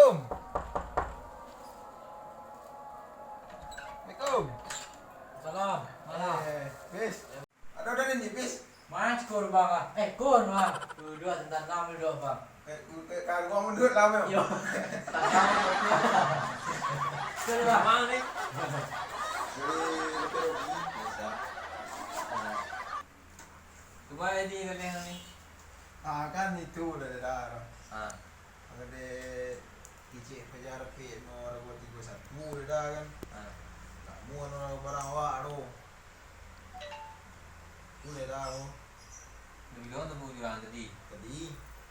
Assalamualaikum. Assalamualaikum. Salam. Mana? Bis. Ada udah nih, bis. Mas kur bang. Kun bang. Dua tentang enam dua bang. Kalau gua mundur lah, Mel. Yo. Tentang kur bang. Mana nih? Coba ini kalian nih. Kan itu udah ada. Ada kicik kejar ke nomor 231 udah kan. Kamu orang barang awak tu. Udah dah tu. Bilang temu jualan tadi.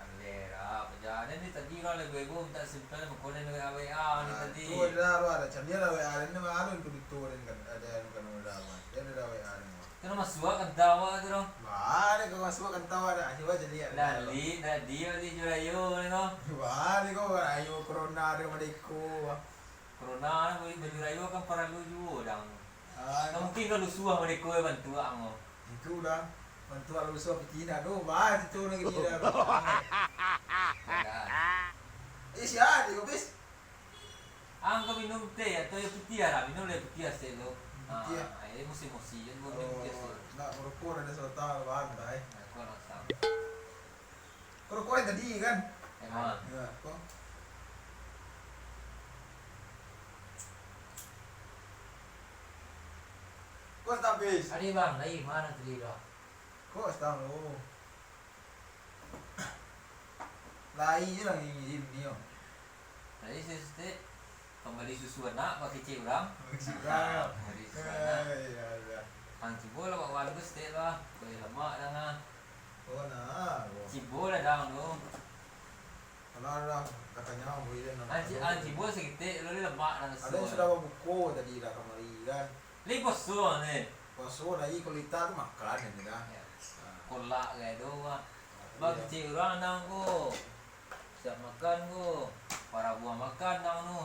Alera, perjalanan ni tadi kalau lebih bom tak simpan makonan dengan WA ni tadi. Udah tu ada cemil lah WA ni mana itu diturin kan ada kan udah aman. Dia ada WA ni. Kan masuk kan tawa tu dong. Wah, kau masuk kan tahu ada aja jadi ada. Tadi jurayo ni dong. Wah, kau ayo corona ada mereka. Corona ni jurayo kan para lucu dong. Mungkin kalau suah mereka bantu ang. Itu dah bantu kalau suah Cina tu, bah itu lagi dia. Siapa dia bis? Ang kau minum teh atau yang putih lah, minum le putih selo. Putih. Ini musim yang kau minum putih selo. Nak merokok ada serta bahan dah. Kau nak tahu? Merokok yang tadi kan? Emang. Ya, kau. Kau tak bis? Ada bang, lagi mana tadi dah? Kau tak tahu. Lai je lah ini ni. Tadi saya state kembali susu anak pakai cik orang. Siapa? Kembali susu anak. Ya. Cibo lah bawa bagus state lah. Boleh lama dah ngah. Oh nah. Cibo lah dah tu. Kalau ada katanya boleh nak. Cibo sekitar lalu lemak dah. Ada yang sudah buku tadi dah kemari kan. Lagi poso ni. Pasu lagi kulita tu makan ni dah. Kolak kayak doa. Bagi cik orang dah ko. Siap makan ko. Para buah makan dah tu.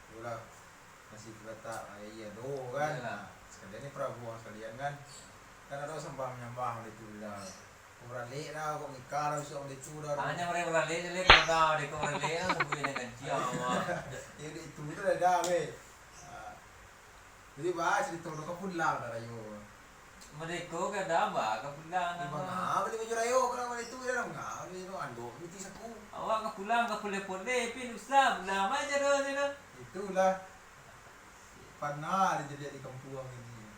Itulah masih terletak iya do kan. Sekalian ni prabuah sekalian kan. Kan ada sembah menyembah itu dah. Beralih dah kok nikah dah usah itu dah. Hanya mereka beralih je lek dah dek beralih dah sebut dengan ciama. Jadi itu dah weh. Jadi bahas itu nak pulang dah rayo. Mereka kan dah bah kepulang Di nama. mana boleh baju rayo kalau itu dah enggak boleh tu ando mesti saku. Awak kepulang ke pole-pole pin usah belah aja dah ni dah. Itulah pernah dia jadi kampung ini.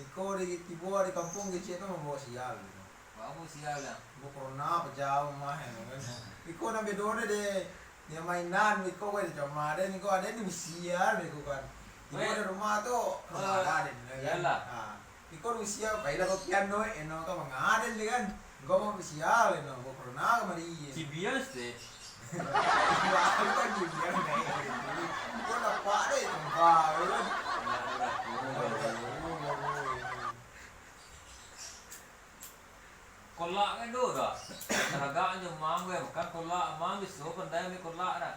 Iko di tibo di kampung kecil tu membawa sial. Kamu sial dah. Bawa corona pejauh mah kan. Iko nak bedone dia mainan Iko kan cuma ada Iko ada di sial Iko kan. Iko ada rumah tu ada kan. Iko sial baiklah kau piano eno kau mengaden kan. Kau mau sial eno bawa corona kemari. Cibias deh. Aku kan dia ni. Iko dapat deh tempat kan. Kolak kan tu dah. Teraga je mang gue makan kolak mang besok pandai mi kolak dah.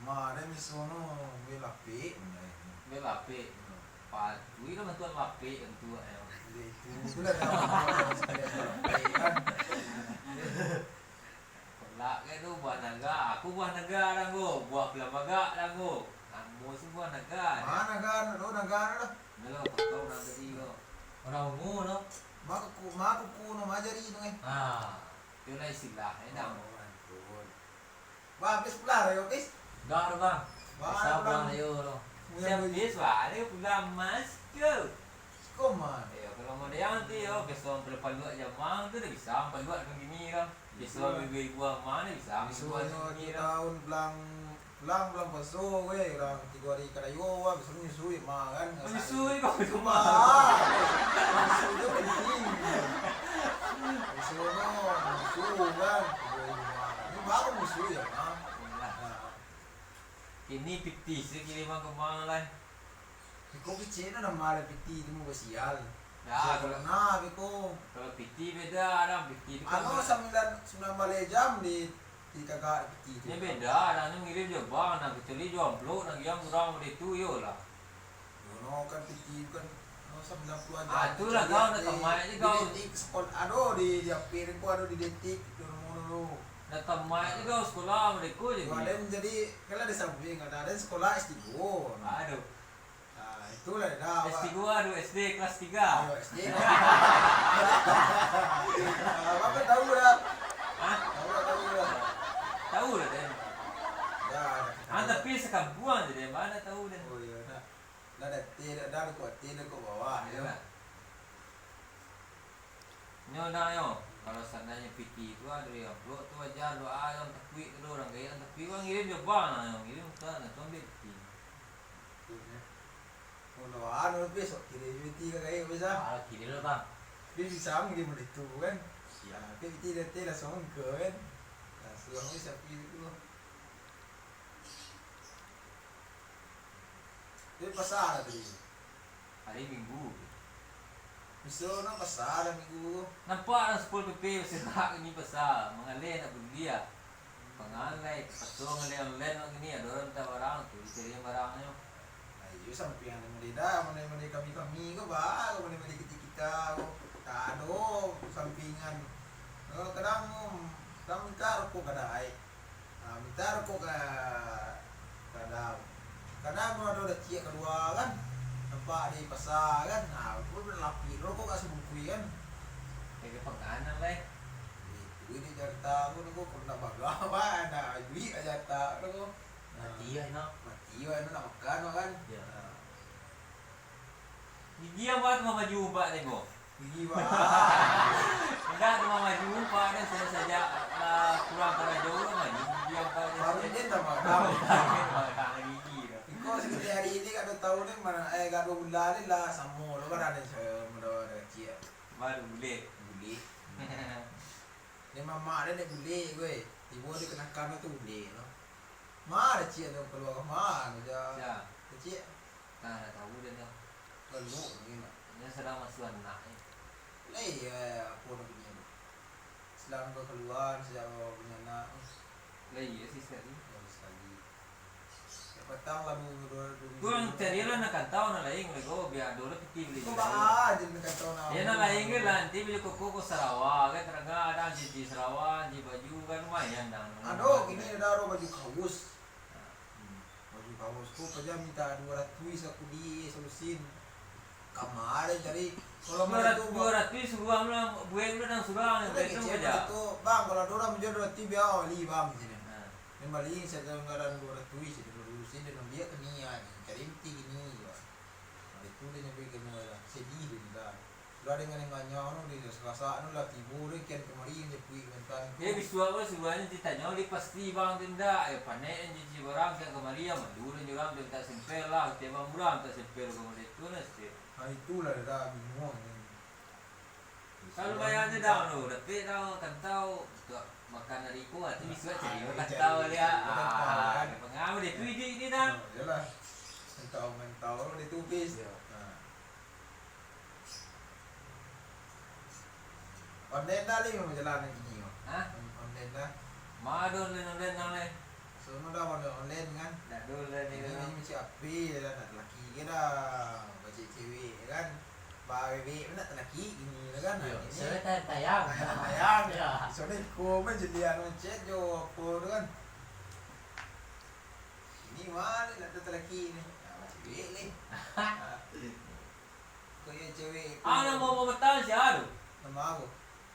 Mana misono bela pe. Bela ape. Patu itu bantuan lape tentu Itu dah kan. Kolak kan tu buah naga. Aku buah naga dah go. Buah pelamaga dah go. Kamu semua naga. Mana kan? Lo naga dah. Melo kau dah tadi go. Orang umur no. Maku kuno majari tu kan. Itu lah istilah. Enak. Wah, habis pulang ya, habis. Dah dah bang. Wah, Pulang ayo lo. Siap bis wah. Ini pulang mas go. Koman. Kalau mau dia nanti yo besok berpaluat jamang tu dah bisa paluat macam gini kan. Besok beli buah mana bisa. Besoknya tahun belang paso we orang 3 hari kadayo wah besok nyusui mah kan. Nyusui kau cuma. Nyusui penting. Besok nyusui kan. Ini baru nyusui ya mah. Ini piti sekali mah kemang lah. Kau kecil dah nama piti itu mau besial. Ya, kalau piti beda ada piti itu. Ano 9 jam di kakak piti itu. Ini beda, ada yang ngirim je bang, nak kecuali jomblo, nak yang kurang itu yo lah. Yono kan piti kan 90 jam. Itulah kau nak temai je kau. Di detik sekolah, aduh di apir ko aduh di detik dulu. Datang mai juga sekolah mereka je. Ada jadi kalau ada samping ada sekolah S3. Aduh. Nah, itulah dah. S3 aduh SD kelas 3. Ayo SD. Apa tahu dah? Hah? Tahu dah. Tahu lah deh. Ya. Tapi sekampungan je deh, mana tahu deh. Oh iya, dah kuat bawah ya. Nyo dah yo. Kalau seandainya PT itu ada yang upload tu aja doa yang takwik tu orang gaya tapi orang ngirim je bang yang ngirim kan tu ambil PT. Oh, anu besok kirim PT ke gaya bisa. Ah, kirim lah bang. Dia bisa ngirim itu kan. Ya, PT dia langsung ke kan. Langsung bisa itu. Dia pasar tadi. Hari Minggu. Besok nak pasar minggu. Nampak orang 10 PP berserak ini pasal mengalir nak beli dia. Pengalai, pasang ngalai online nak gini ada orang tak barang tu cari barangnya. Ayo sampai yang mereka kami ke bah, mereka kita tak ada sampingan. Kadang minta rokok kadai. Minta rokok kadang. Kadang ada cik keluar kan. Nampak di pasar kan, aku berlapis rokok kasih bungkui kan. Kayak penganan lah. Itu di Jakarta aku pernah baga apa, ada duit aja tak aku. Mati ya nak. Mati ya nak makan. Ya. Gigi apa tu mama jumpa ni go? Gigi bah. Enggak tu mama jumpa dan saya saja kurang karena jauh mama gigi apa ni. Baru ini tak makan. Gigi dah. Kau seperti hari ini kada tahu ni mana kada bulan ni lah sama lo kan ada muda ada kecil. Baru boleh. Ni mama dia boleh gue. Tiba dia kenakan tu boleh lo. Mar kecil tu keluar ke mana aja. Ya. Kecil. Nah, tahu dia tu. Kalau ni nak. Dia sedang masuk anak ni. Apa nak punya. Selang kau keluar sejak punya anak. Iya sih sekali. Sekali. Petang lah tu yang cari lah nak kantau nak lain lego biar dulu piti beli. Kau bah aja nak kantau nak. Ya nak lain ke nanti beli koko Sarawak kan terangga ada di Sarawak di baju kan lumayan dah. Aduh ini ada baju kaos. Baju kaos tu kerja minta 200 aku di solusin. Kamar jadi kalau mana tu 200 suruh lah buang lu dan suruh yang itu aja. Itu bang kalau orang menjual 200 biar beli bang sini. Yang beli saya ngaran 200 jadi sini dan dia kenian cari mti gini ya. Itu dia nyampe ke mana sedih dia dah. Sudah dengan yang nganyau no dia selasa no lah tibu dia kian kemari dia pergi mentan. Dia visual pun sebenarnya ditanya dia pasti bang tindak ya panen jadi barang yang kemari ya malu dan orang dia tak sempel lah tema murah tak sempel kemudian itu nasi. Itulah dah bingung. Kalau bayarnya dah lo, tapi tahu kantau makan hari ku atau bisa cari kantau dia. Pengau dia tu ini dah. Yalah. Kantau dia tulis. Online dah ni memang jalan ni. Hah? Online dah. Madon online nang le. Semua dah online kan. Dah dulu ni. Ini macam api dah nak lelaki ke dah. Bajik cewek kan. Bebek nak lelaki gini kan. Ini tayang. Tayang. Soalnya ko men jadi anu chat jo apa tu kan. Ini mana nak lelaki ni. Cewek ni. Kau yang cewek. Ana mau betal siapa? Nama aku.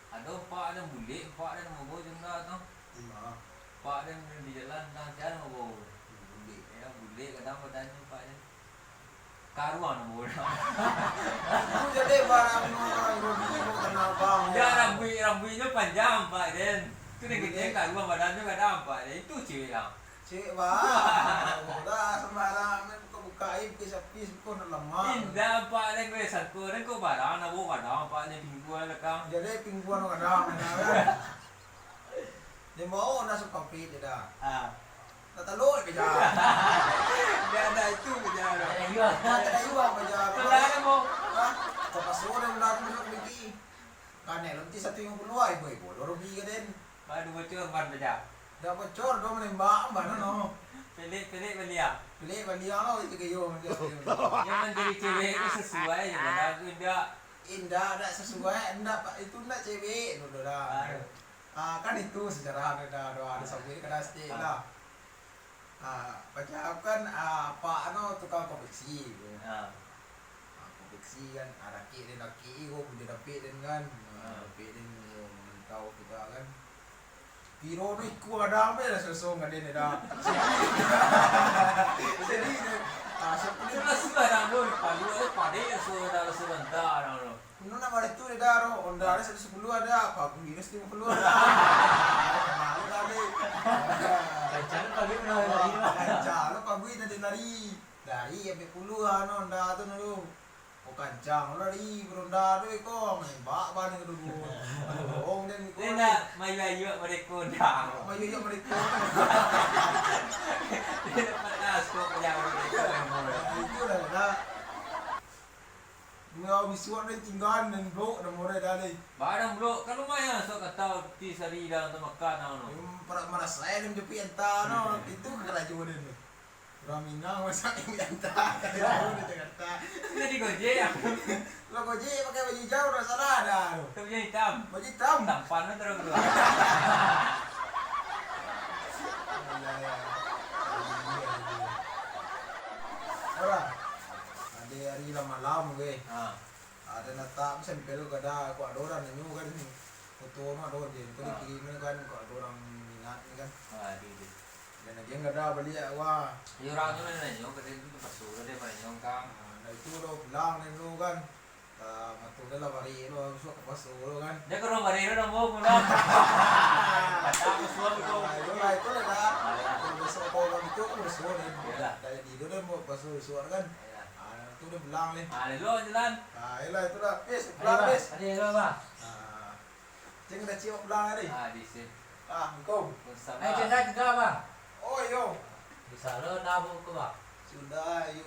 Ada pak ada bulik, pak ada mau bawa jenda tu. Terima. Pak ada di jalan dah siapa mau bawa. Bulik, ya bulik kadang bertanya pak ni. Karuan mau bawa. Aku jadi barang Robi kenal bang. Ya rambutnya panjang pak Den. Tu dia kerja karuan badannya kadang pak. Itu cewek lah. Cewek bang. Dah sembarang buka aib kisah-kisah kau nak lemah. Indah pak Den gue satu dan kau barang nak bawa kadang pak ni pingguan lekang. Jadi pingguan kadang kan. Dia mau nak sepapit dia dah. Tak telur kerja. Dia ada itu kerja. Tak ada uang kerja. Kalau ada mau. Kau pasal orang dah masuk lagi. Kan nanti 150 ibu Robi ke Den. Baru bocor ban kerja. Dah bocor dah menembak mana no. Pelik belia. Pelik balik lo itu kayu macam. Yang menjadi cewek itu sesuai je dah indah. Indah tak sesuai, indah pak itu nak cewek tu dah. Kan itu sejarah ada sampai kada stik lah. Baca kan apa tukang konveksi. Konveksi kan laki ko dia dapat dengan dapat dengan tahu kita kan. Piro no iku ada apa lah sosong ada ni dah. Jadi Sudah sekarang tu, pada sudah sebentar orang. Ino na balik tu dah ro, onda ada 110 ada, pagi minus 50 ada. Malu kali. Kancang pagi pernah lari lah. Kancang pagi tadi dari sampai puluhan onda tu dulu. Oh kancang lari beronda tu iko, mbak bani dulu. Bohong dan iko. Tidak mayu-mayu mereka dah. Mayu mereka. Tidak pernah skop yang mereka. Itu dah. Mau bisuan dan tinggal dan blok dan mulai dari. Barang blok kalau lumayan so kata ti sari dah untuk makan Para maras saya dan jepi entah itu kerajuan ni. Raminang masak yang entah kerajuan di Jakarta. Jadi gojek ya. Lo gojek pakai baju jauh dah salah dah. Baju hitam. Baju hitam. Tampan terus dulu. Ora. Ada hari malam gue. Ada nata sampai lu kada aku ada orang nyu kan. Foto mah ada dia. Kau dikirim kan kau ada orang minat ni kan. Di. Dan dia enggak ada beli wah. Yo orang tu nanya ke dia tu pasal dia banyak kang. Nah itu lo pulang ni lu kan. Matu dah lah bari lu susah ke pasal lu kan. Dia kalau bari lu dah mau pulang. Kata pasal tu. Itu lah dah. Besok kau orang itu kan besok ni. Dari tidur dia mau pasal besok kan. Itu dia pulang ni. Lo jalan. Ialah itu dah. Pes pulang pes. Ada apa bang? Jangan dah cium pulang ni. Di sini. Engkau. Ayo cerita bang. Oh yo. Bisa lo nabung ke bang? Sudah yo.